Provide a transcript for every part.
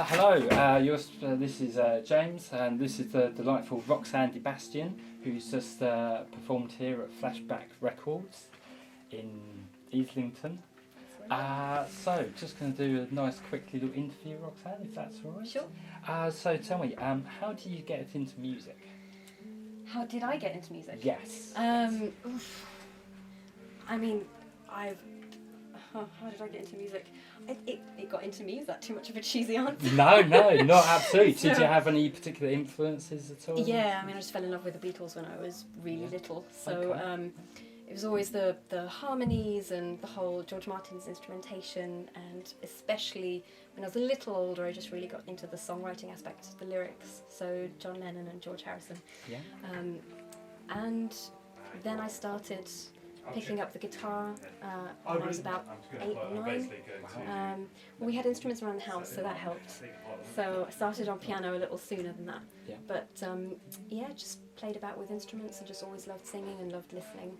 Hello, this is James, and this is the delightful Roxanne De Bastion, who's just performed here at Flashback Records in Islington. So, just going to do a nice quick little interview, Roxanne, if that's all right. Sure. So tell me, how did you get into music? How did I get into music? Yes. I mean, how did I get into music? It got into me. Is that too much of a cheesy answer? No, not absolutely. Did you have any particular influences at all? Yeah, I mean, I just fell in love with the Beatles when I was really little. So Okay. it was always the harmonies and the whole George Martin's instrumentation, and especially when I was a little older, I just really got into the songwriting aspect, the lyrics. So John Lennon and George Harrison. Yeah. And then I started picking up the guitar when I was about 8 or 9. We had instruments around the house, so that helped. So I started on piano a little sooner than that. Yeah. But just played about with instruments and just always loved singing and loved listening.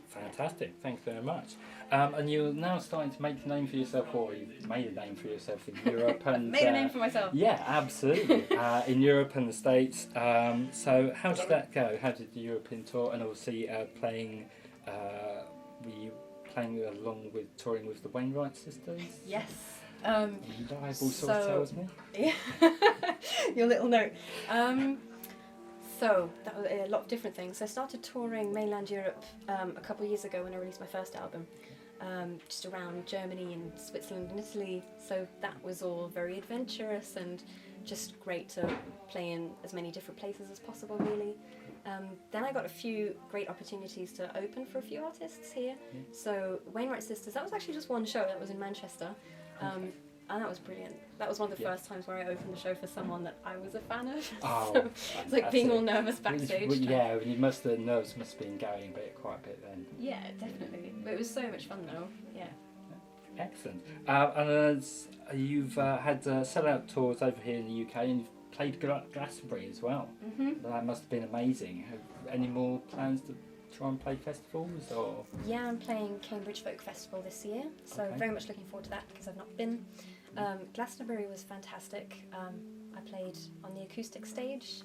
Fantastic, thanks very much. And you're now starting to make a name for yourself, or you've made a name for yourself in Europe and Made a name for myself. Yeah, absolutely. In Europe and the States. So how did that go? How did the European tour, and obviously playing? Were you playing along with touring with the Wainwright sisters? Yes. Reliable sort of tells me. Yeah. Your little note. So that was a lot of different things. So I started touring mainland Europe a couple of years ago when I released my first album, just around Germany and Switzerland and Italy. So that was all very adventurous and just great to play in as many different places as possible, really. Then I got a few great opportunities to open for a few artists here. Yeah. So Wainwright Sisters, that was actually just one show, that was in Manchester. And that was brilliant. That was one of the first times where I opened the show for someone that I was a fan of. Oh, so it's like being all nervous backstage. Yeah, the nerves must have been going quite a bit then. Yeah, definitely. But it was so much fun though. Yeah. Excellent. And you've had sell-out tours over here in the UK, and you've played Glastonbury as well. Mm-hmm. That must have been amazing. Have any more plans to try and play festivals, or? Yeah, I'm playing Cambridge Folk Festival this year, so Okay. very much looking forward to that because I've not been. Glastonbury was fantastic. I played on the acoustic stage.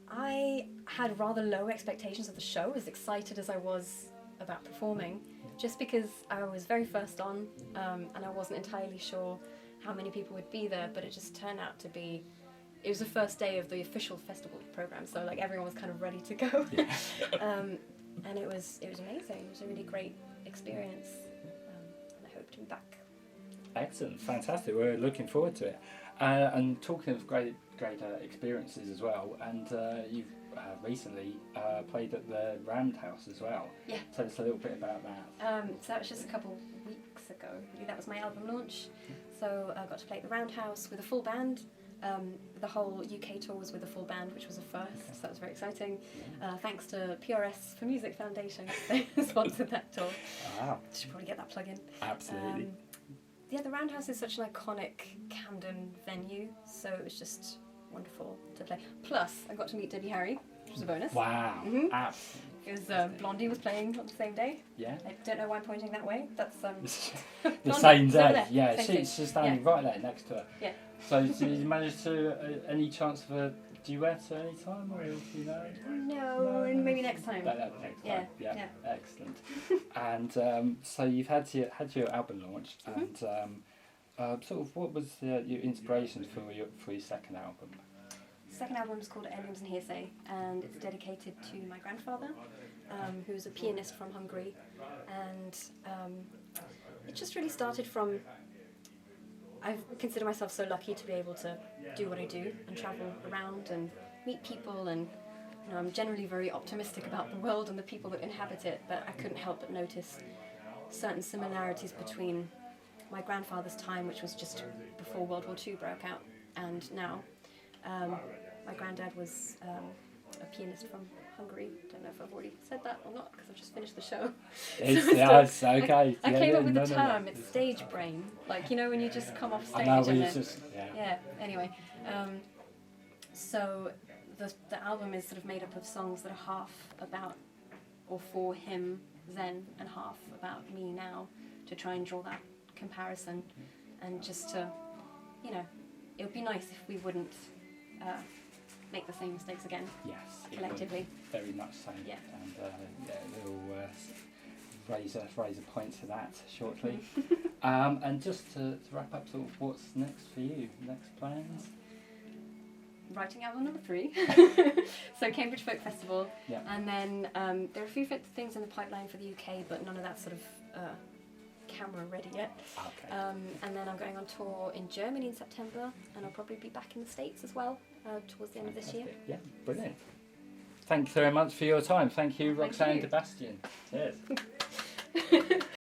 I had rather low expectations of the show, as excited as I was about performing, just because I was very first on, and I wasn't entirely sure how many people would be there, but it just turned out to be, it was the first day of the official festival program, so like everyone was kind of ready to go. Yeah. And it was amazing. It was a really great experience, and I hope to be back. Excellent, fantastic. We're looking forward to it. And talking of great experiences as well, and you've recently played at the Roundhouse as well. Yeah. Tell us a little bit about that. So that was just a couple weeks ago. Really, that was my album launch. So I got to play at the Roundhouse with a full band. The whole UK tour was with a full band, which was a first, so that was very exciting. Thanks to PRS for Music Foundation, they sponsored that tour. Wow. Should probably get that plug in. Absolutely. Yeah, the Roundhouse is such an iconic Camden venue, so it was just wonderful to play. Plus, I got to meet Debbie Harry, which was a bonus. Wow. Mhm. Absolutely. It was Blondie was playing on the same day. Yeah. I don't know why I'm pointing that way. That's The Blondie, same it's over day. there, Yeah, same she's just standing right there next to her. Yeah. So did you manage to any chance of a duet at any time, or do you know? No, and maybe next time. Next time. Yeah, Yeah. yeah. Excellent. And so you've had your album launch, and sort of what was your inspiration for your second album? The second album is called Aliens and Hearsay, and it's dedicated to my grandfather, who was a pianist from Hungary, and it just really started from. I consider myself so lucky to be able to do what I do and travel around and meet people, and I'm generally very optimistic about the world and the people that inhabit it, but I couldn't help but notice certain similarities between my grandfather's time, which was just before World War II broke out, and now. My granddad was a pianist from Hungary. Don't know if I've already said that or not because I've just finished the show. It's okay. I came up with the term. It's stage brain. Like, you know, when you just come off stage and then... Yeah, anyway. So the album is sort of made up of songs that are half about or for him then and half about me now, to try and draw that comparison. and just to, you know, it would be nice if we wouldn't make the same mistakes again. Yes, collectively. Very much so. Yeah. And we'll raise a point to that shortly. And just to wrap up, sort of what's next for you? Next plans? Writing album number 3. So Cambridge Folk Festival. Yeah. And then there are a few things in the pipeline for the UK, but none of that's sort of camera ready yet. Okay. And then I'm going on tour in Germany in September, and I'll probably be back in the States as well towards the end of this year. Yeah, brilliant. Thank you very much for your time. Thank you, Thank Roxanne you. De Bastion. Cheers.